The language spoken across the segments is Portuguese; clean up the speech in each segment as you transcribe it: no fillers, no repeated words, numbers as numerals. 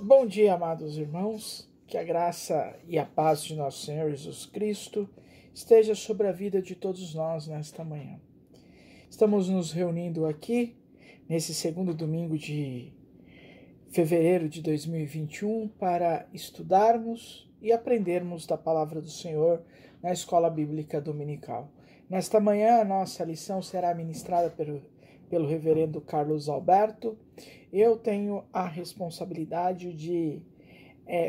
Bom dia, amados irmãos, que a graça e a paz de nosso Senhor Jesus Cristo esteja sobre a vida de todos nós nesta manhã. Estamos nos reunindo aqui nesse segundo domingo de fevereiro de 2021 para estudarmos e aprendermos da palavra do Senhor na Escola Bíblica Dominical. Nesta manhã, a nossa lição será ministrada pelo reverendo Carlos Alberto. Eu tenho a responsabilidade de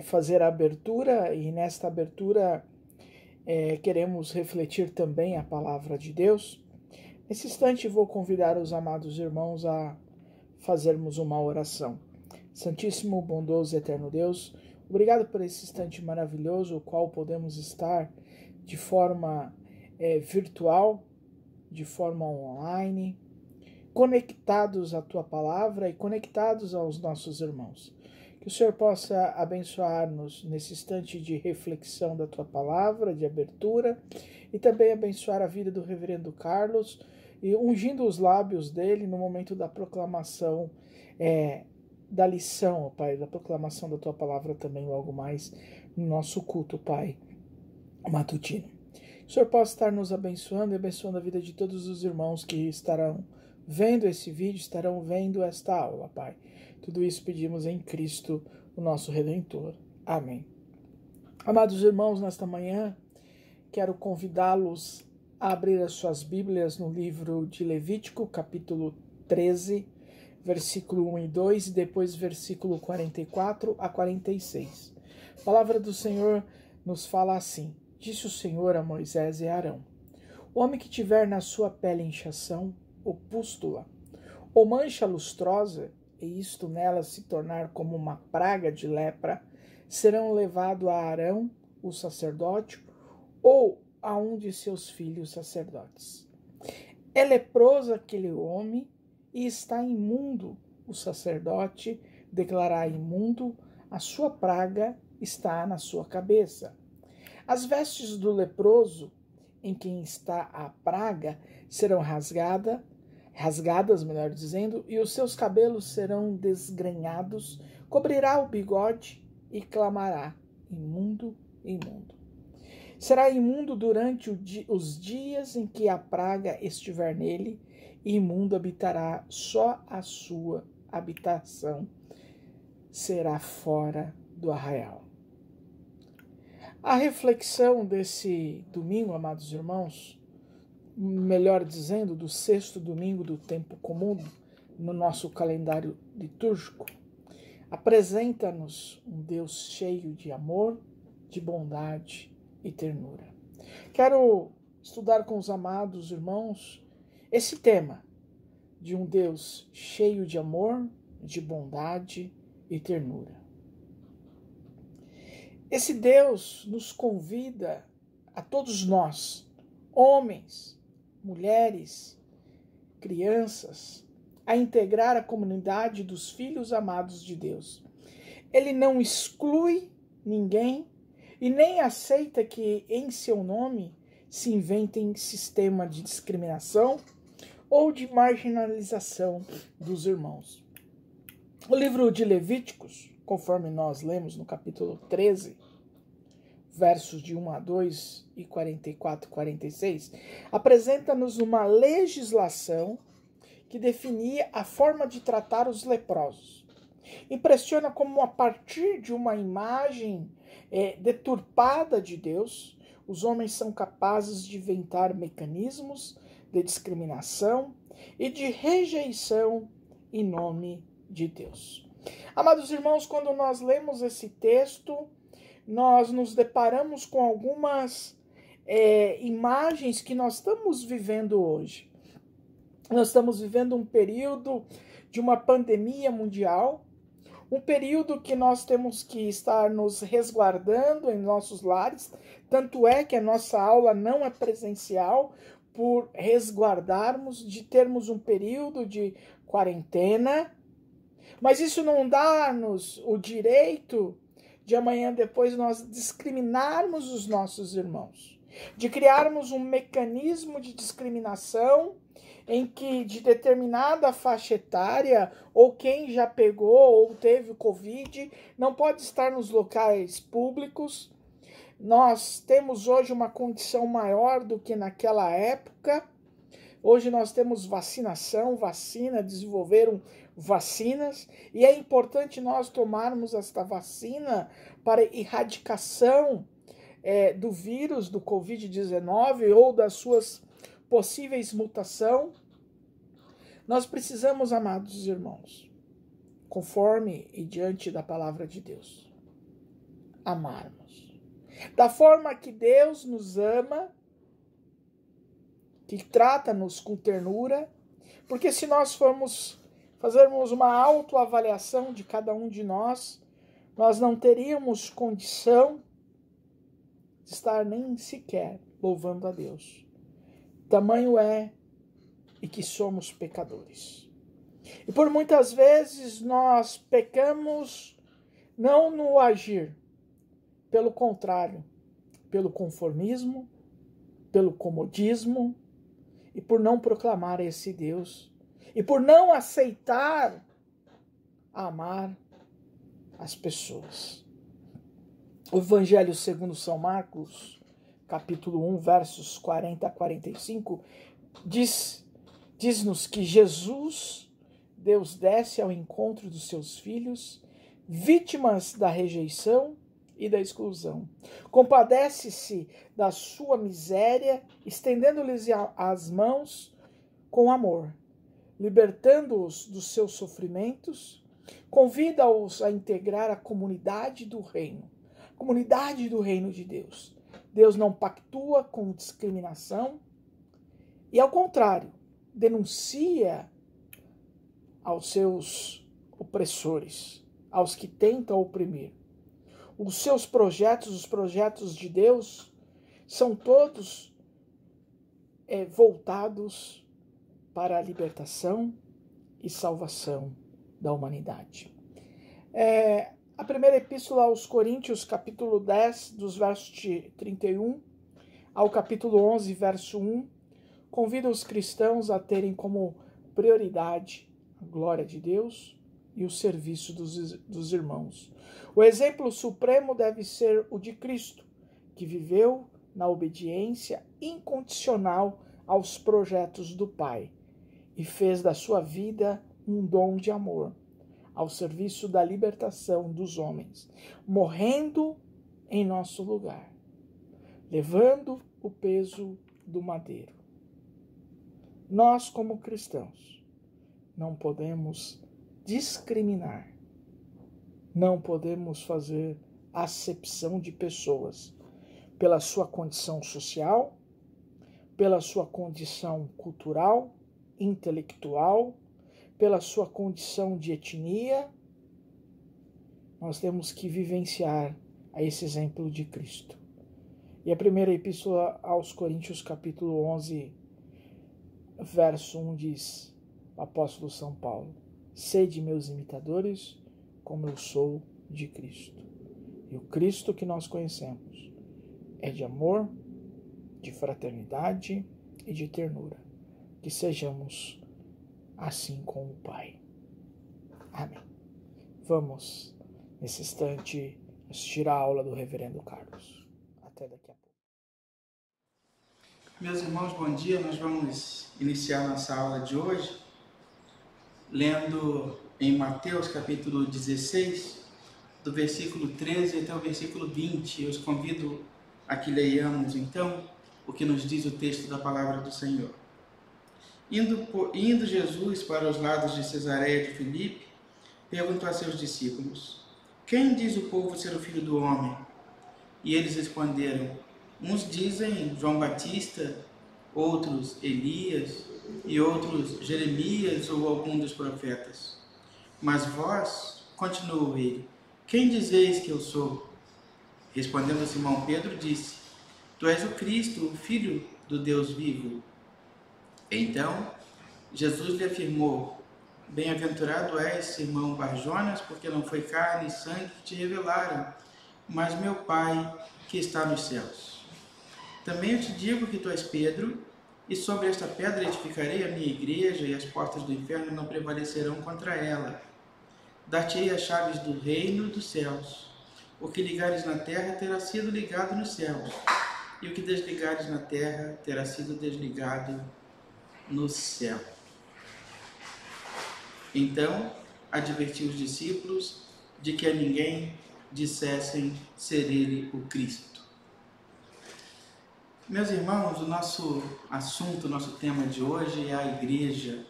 fazer a abertura e nesta abertura queremos refletir também a palavra de Deus. Nesse instante vou convidar os amados irmãos a fazermos uma oração. Santíssimo, bondoso e eterno Deus, obrigado por esse instante maravilhoso, o qual podemos estar de forma virtual, de forma online, conectados à Tua Palavra e conectados aos nossos irmãos. Que o Senhor possa abençoar-nos nesse instante de reflexão da Tua Palavra, de abertura, e também abençoar a vida do reverendo Carlos, e ungindo os lábios dele no momento da proclamação da lição, Pai, da proclamação da Tua Palavra também logo mais no nosso culto, Pai, matutino. Que o Senhor possa estar nos abençoando e abençoando a vida de todos os irmãos que estarão vendo esse vídeo, estarão vendo esta aula, Pai. Tudo isso pedimos em Cristo, o nosso Redentor. Amém. Amados irmãos, nesta manhã, quero convidá-los a abrir as suas Bíblias no livro de Levítico, capítulo 13, versículo 1 e 2, e depois versículo 44 a 46. A palavra do Senhor nos fala assim: Disse o Senhor a Moisés e a Arão: O homem que tiver na sua pele inchação, ou pústula, ou mancha lustrosa, e isto nela se tornar como uma praga de lepra, serão levados a Arão, o sacerdote, ou a um de seus filhos sacerdotes. É leproso aquele homem e está imundo. O sacerdote declarará imundo, a sua praga está na sua cabeça. As vestes do leproso, em quem está a praga, serão rasgadas, melhor dizendo, e os seus cabelos serão desgrenhados, cobrirá o bigode e clamará: imundo, imundo. Será imundo durante os dias em que a praga estiver nele, e imundo habitará, só a sua habitação será fora do arraial. A reflexão desse domingo, amados irmãos, melhor dizendo, do sexto domingo do tempo comum no nosso calendário litúrgico, apresenta-nos um Deus cheio de amor, de bondade e ternura. Quero estudar com os amados irmãos esse tema de um Deus cheio de amor, de bondade e ternura. Esse Deus nos convida a todos nós, homens, mulheres, crianças, a integrar a comunidade dos filhos amados de Deus. Ele não exclui ninguém e nem aceita que em seu nome se inventem sistema de discriminação ou de marginalização dos irmãos. O livro de Levíticos, conforme nós lemos no capítulo 13, versos de 1 a 2 e 44 e 46, apresenta-nos uma legislação que definia a forma de tratar os leprosos. Impressiona como a partir de uma imagem deturpada de Deus, os homens são capazes de inventar mecanismos de discriminação e de rejeição em nome de Deus. Amados irmãos, quando nós lemos esse texto, nós nos deparamos com algumas imagens que nós estamos vivendo hoje. Nós estamos vivendo um período de uma pandemia mundial, um período que nós temos que estar nos resguardando em nossos lares, tanto é que a nossa aula não é presencial, por resguardarmos, de termos um período de quarentena, mas isso não dá-nos o direito de amanhã depois nós discriminarmos os nossos irmãos, de criarmos um mecanismo de discriminação em que de determinada faixa etária, ou quem já pegou ou teve o Covid, não pode estar nos locais públicos. Nós temos hoje uma condição maior do que naquela época. Hoje nós temos desenvolveram vacinas, e é importante nós tomarmos esta vacina para erradicação do vírus, do Covid-19 ou das suas possíveis mutações. Nós precisamos, amados irmãos, conforme e diante da palavra de Deus, amarmos. Da forma que Deus nos ama, que trata-nos com ternura, porque se nós fazermos uma autoavaliação de cada um de nós não teríamos condição de estar nem sequer louvando a Deus. Tamanho é e que somos pecadores. E por muitas vezes nós pecamos não no agir, pelo contrário, pelo conformismo, pelo comodismo, e por não proclamar esse Deus, e por não aceitar amar as pessoas. O Evangelho segundo São Marcos, capítulo 1, versos 40 a 45, diz-nos que Jesus, Deus, desce ao encontro dos seus filhos, vítimas da rejeição e da exclusão. Compadece-se da sua miséria, estendendo-lhes as mãos com amor, libertando-os dos seus sofrimentos, convida-os a integrar a comunidade do reino de Deus. Deus não pactua com discriminação e, ao contrário, denuncia aos seus opressores, aos que tentam oprimir. Os seus projetos, os projetos de Deus, são todos voltados para a libertação e salvação da humanidade. A primeira epístola aos Coríntios, capítulo 10, dos versos 31 ao capítulo 11, verso 1, convida os cristãos a terem como prioridade a glória de Deus e o serviço dos irmãos. O exemplo supremo deve ser o de Cristo, que viveu na obediência incondicional aos projetos do Pai e fez da sua vida um dom de amor ao serviço da libertação dos homens, morrendo em nosso lugar, levando o peso do madeiro. Nós, como cristãos, não podemos discriminar, não podemos fazer acepção de pessoas pela sua condição social, pela sua condição cultural, intelectual, pela sua condição de etnia. Nós temos que vivenciar a esse exemplo de Cristo. E a primeira epístola aos Coríntios, capítulo 11, verso 1 diz, o apóstolo São Paulo: sede meus imitadores, como eu sou de Cristo. E o Cristo que nós conhecemos é de amor, de fraternidade e de ternura. Que sejamos assim com o Pai. Amém. Vamos, nesse instante, assistir a aula do Reverendo Carlos. Até daqui a pouco. Meus irmãos, bom dia. Nós vamos iniciar nossa aula de hoje lendo em Mateus capítulo 16, do versículo 13 até o versículo 20. Eu os convido a que leiamos então o que nos diz o texto da palavra do Senhor. Indo Jesus para os lados de Cesareia de Filipe, perguntou a seus discípulos: quem diz o povo ser o Filho do Homem? E eles responderam: uns dizem João Batista, outros Elias, e outros Jeremias ou algum dos profetas. Mas vós, continuou ele, quem dizeis que eu sou? Respondendo Simão Pedro, disse: tu és o Cristo, o Filho do Deus vivo. Então Jesus lhe afirmou: bem-aventurado és, Simão Barjonas, porque não foi carne e sangue que te revelaram, mas meu Pai que está nos céus. Também eu te digo que tu és Pedro, E sobre esta pedra edificarei a minha igreja, e as portas do inferno não prevalecerão contra ela. Dar-te-ei as chaves do reino dos céus. O que ligares na terra terá sido ligado nos céus, e o que desligares na terra terá sido desligado no céu. Então, advertiu os discípulos de que a ninguém dissessem ser ele o Cristo. Meus irmãos, o nosso assunto, o nosso tema de hoje é a igreja,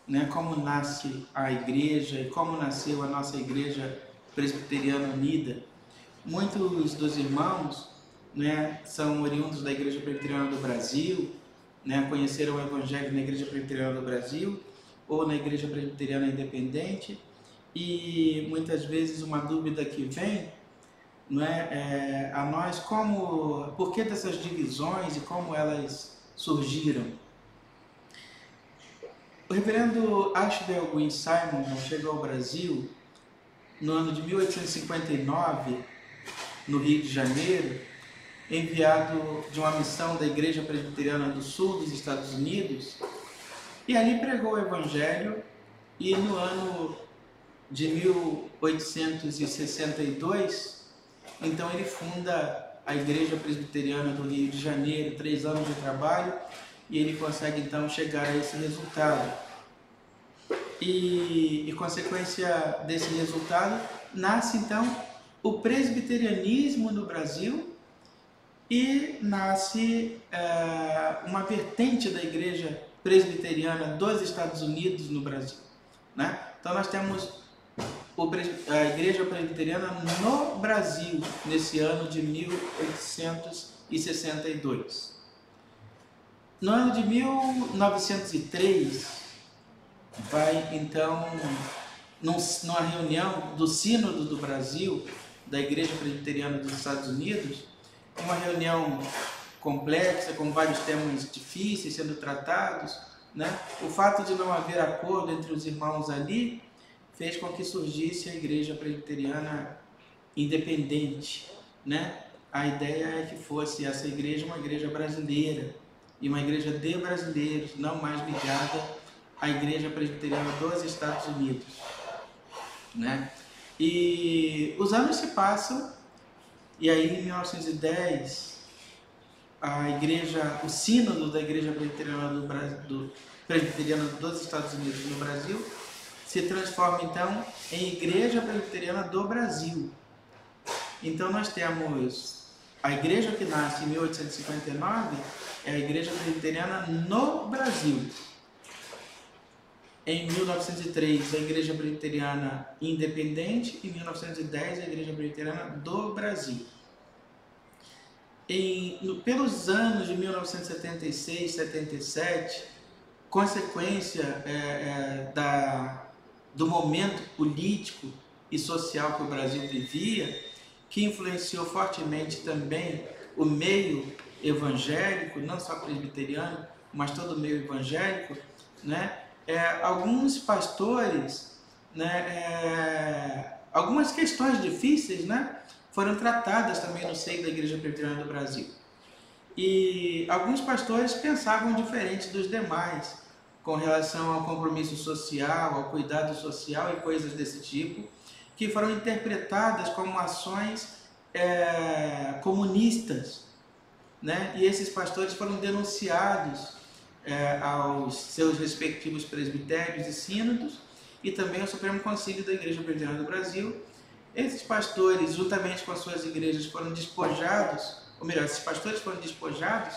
né? Como nasce a igreja e como nasceu a nossa igreja presbiteriana unida. Muitos dos irmãos, né, são oriundos da Igreja Presbiteriana do Brasil, né, conheceram o Evangelho na Igreja Presbiteriana do Brasil ou na Igreja Presbiteriana Independente, e muitas vezes uma dúvida que vem, não é, a nós, por que dessas divisões e como elas surgiram. O reverendo Ashbel Green Simon chegou ao Brasil no ano de 1859, no Rio de Janeiro, enviado de uma missão da Igreja Presbiteriana do Sul dos Estados Unidos, e ali pregou o Evangelho, e no ano de 1862, então ele funda a Igreja Presbiteriana do Rio de Janeiro, 3 anos de trabalho, e ele consegue então chegar a esse resultado. E consequência desse resultado, nasce então o presbiterianismo no Brasil, e nasce uma vertente da Igreja Presbiteriana dos Estados Unidos no Brasil, né? Então nós temos a Igreja Presbiteriana no Brasil nesse ano de 1862. No ano de 1903, vai então, numa reunião do Sínodo do Brasil, da Igreja Presbiteriana dos Estados Unidos, uma reunião complexa, com vários temas difíceis sendo tratados, né? O fato de não haver acordo entre os irmãos ali fez com que surgisse a Igreja Presbiteriana Independente, né? A ideia é que fosse essa igreja uma igreja brasileira, e uma igreja de brasileiros, não mais ligada à Igreja Presbiteriana dos Estados Unidos, né? E os anos se passam, e aí em 1910, o sínodo da Igreja Presbiteriana dos Estados Unidos no Brasil se transforma então em Igreja Presbiteriana do Brasil. Então nós temos a igreja que nasce em 1859, é a Igreja Presbiteriana no Brasil. Em 1903, a Igreja Presbiteriana Independente, e em 1910, a Igreja Presbiteriana do Brasil. Pelos anos de 1976, 77, consequência do momento político e social que o Brasil vivia, que influenciou fortemente também o meio evangélico, não só presbiteriano, mas todo o meio evangélico, né? Alguns pastores, né, algumas questões difíceis, né, foram tratadas também no seio da Igreja Presbiteriana do Brasil. E alguns pastores pensavam diferente dos demais com relação ao compromisso social, ao cuidado social e coisas desse tipo, que foram interpretadas como ações comunistas, né? E esses pastores foram denunciados aos seus respectivos presbitérios e sínodos, e também ao Supremo Concílio da Igreja Presbiteriana do Brasil. Esses pastores, juntamente com as suas igrejas, foram despojados, ou melhor, esses pastores foram despojados,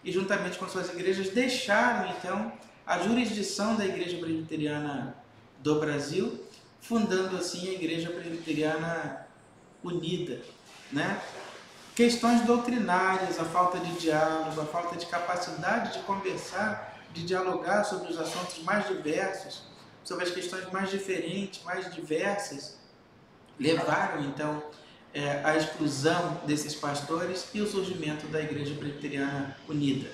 e juntamente com suas igrejas deixaram então a jurisdição da Igreja Presbiteriana do Brasil, fundando assim a Igreja Presbiteriana Unida, né? Questões doutrinárias, a falta de diálogo, a falta de capacidade de conversar, de dialogar sobre os assuntos mais diversos, sobre as questões mais diferentes, mais diversas, levaram então à exclusão desses pastores e o surgimento da Igreja Presbiteriana Unida,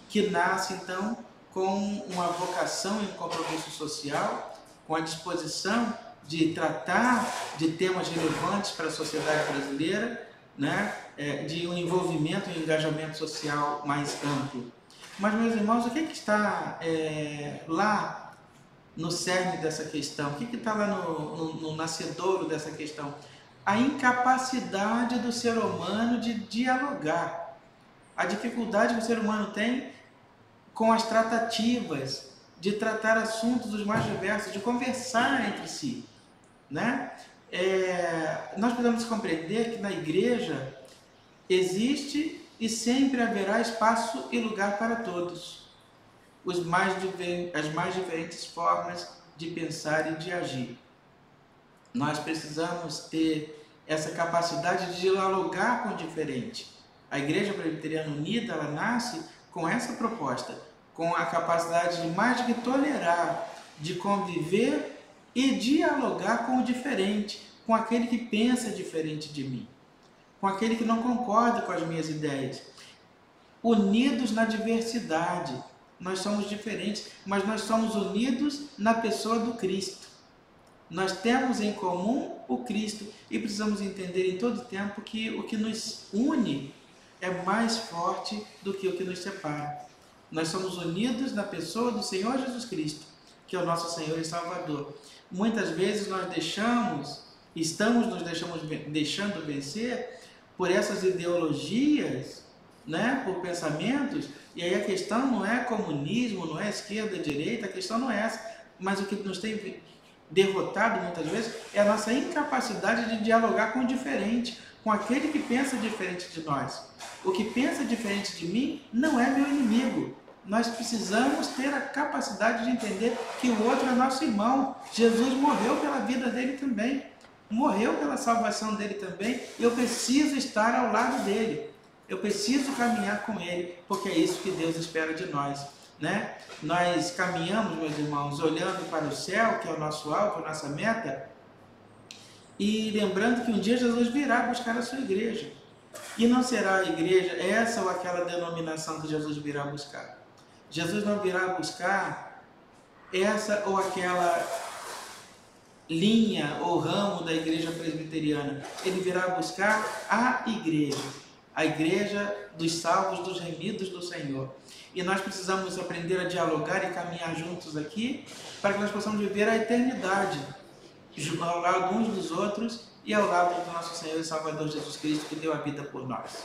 que nasce então com uma vocação e um compromisso social, com a disposição de tratar de temas relevantes para a sociedade brasileira, né? De um envolvimento e engajamento social mais amplo. Mas, meus irmãos, o que está lá no cerne dessa questão? O que está lá no nascedouro dessa questão? A incapacidade do ser humano de dialogar. A dificuldade que o ser humano tem com as tratativas, de tratar assuntos os mais diversos, de conversar entre si, né? Nós precisamos compreender que na igreja existe e sempre haverá espaço e lugar para todos, as mais diferentes formas de pensar e de agir. Nós precisamos ter essa capacidade de dialogar com o diferente. A Igreja Presbiteriana Unida, ela nasce com essa proposta, com a capacidade de mais do que tolerar, de conviver e dialogar com o diferente, com aquele que pensa diferente de mim, com aquele que não concorda com as minhas ideias. Unidos na diversidade. Nós somos diferentes, mas nós somos unidos na pessoa do Cristo. Nós temos em comum o Cristo e precisamos entender em todo tempo que o que nos une é mais forte do que o que nos separa. Nós somos unidos na pessoa do Senhor Jesus Cristo, que é o nosso Senhor e Salvador. Muitas vezes nós estamos nos deixando vencer por essas ideologias, né, por pensamentos, e aí a questão não é comunismo, não é esquerda, direita, a questão não é essa, mas o que nos tem derrotado muitas vezes é a nossa incapacidade de dialogar com o diferente, com aquele que pensa diferente de nós. O que pensa diferente de mim não é meu inimigo. Nós precisamos ter a capacidade de entender que o outro é nosso irmão. Jesus morreu pela vida dele também, morreu pela salvação dele também, e eu preciso estar ao lado dele. Eu preciso caminhar com ele, porque é isso que Deus espera de nós, né? Nós caminhamos, meus irmãos, olhando para o céu, que é o nosso alvo, a nossa meta, e lembrando que um dia Jesus virá buscar a sua igreja. E não será a igreja essa ou aquela denominação que Jesus virá buscar. Jesus não virá buscar essa ou aquela linha ou ramo da igreja presbiteriana. Ele virá buscar a igreja dos salvos, dos remidos do Senhor. E nós precisamos aprender a dialogar e caminhar juntos aqui, para que nós possamos viver a eternidade ao lado uns dos outros e ao lado do nosso Senhor e Salvador Jesus Cristo, que deu a vida por nós.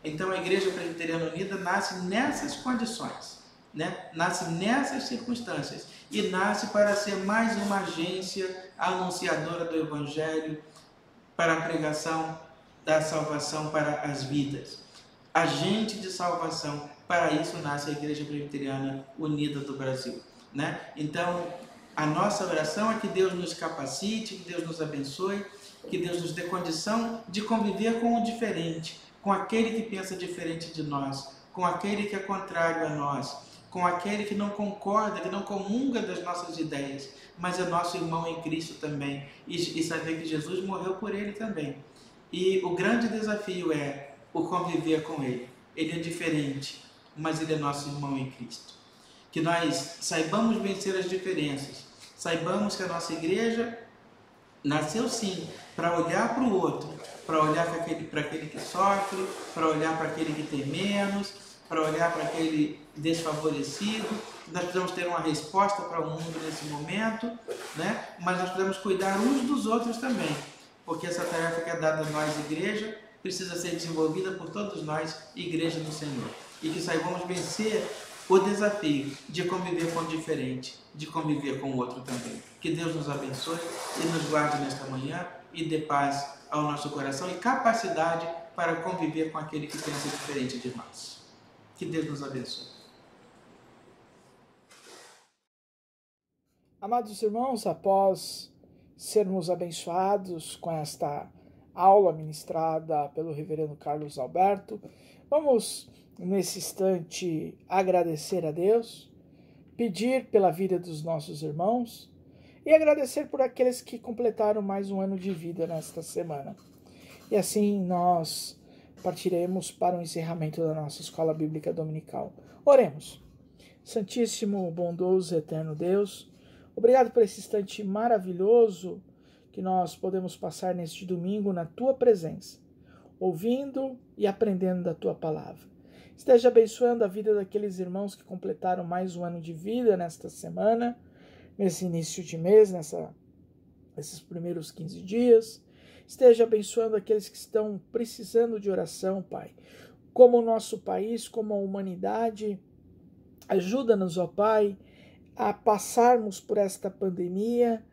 Então a Igreja Presbiteriana Unida nasce nessas condições, né? Nasce nessas circunstâncias e nasce para ser mais uma agência anunciadora do Evangelho, para a pregação da salvação para as vidas. Agente de salvação. Para isso nasce a Igreja Presbiteriana Unida do Brasil, né? Então, a nossa oração é que Deus nos capacite, que Deus nos abençoe, que Deus nos dê condição de conviver com o diferente, com aquele que pensa diferente de nós, com aquele que é contrário a nós, com aquele que não concorda, que não comunga das nossas ideias, mas é nosso irmão em Cristo também, e saber que Jesus morreu por ele também. E o grande desafio é o conviver com ele. Ele é diferente, mas ele é nosso irmão em Cristo. Que nós saibamos vencer as diferenças, saibamos que a nossa igreja nasceu sim para olhar para o outro, para olhar para aquele que sofre, para olhar para aquele que tem menos, para olhar para aquele desfavorecido. Nós precisamos ter uma resposta para o mundo nesse momento, né? Mas nós precisamos cuidar uns dos outros também, porque essa tarefa que é dada a nós, igreja, precisa ser desenvolvida por todos nós, igreja do Senhor. E que saibamos vencer o desafio de conviver com o diferente, de conviver com o outro também. Que Deus nos abençoe e nos guarde nesta manhã e dê paz ao nosso coração e capacidade para conviver com aquele que pensa diferente de nós. Que Deus nos abençoe. Amados irmãos, após sermos abençoados com esta aula ministrada pelo reverendo Carlos Alberto, vamos nesse instante agradecer a Deus, pedir pela vida dos nossos irmãos e agradecer por aqueles que completaram mais um ano de vida nesta semana. E assim nós partiremos para o encerramento da nossa Escola Bíblica Dominical. Oremos. Santíssimo, bondoso, eterno Deus, obrigado por esse instante maravilhoso que nós podemos passar neste domingo na Tua presença, ouvindo e aprendendo da Tua palavra. Esteja abençoando a vida daqueles irmãos que completaram mais um ano de vida nesta semana, nesse início de mês, nesses primeiros 15 dias. Esteja abençoando aqueles que estão precisando de oração, Pai. Como o nosso país, como a humanidade, ajuda-nos, ó Pai, a passarmos por esta pandemia,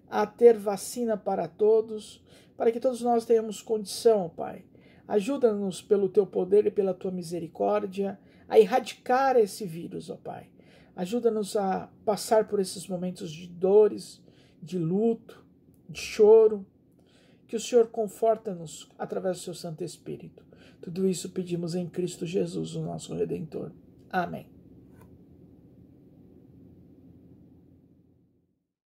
a ter vacina para todos, para que todos nós tenhamos condição, ó Pai. Ajuda-nos pelo Teu poder e pela Tua misericórdia a erradicar esse vírus, ó Pai. Ajuda-nos a passar por esses momentos de dores, de luto, de choro, que o Senhor conforta-nos através do Seu Santo Espírito. Tudo isso pedimos em Cristo Jesus, o nosso Redentor. Amém.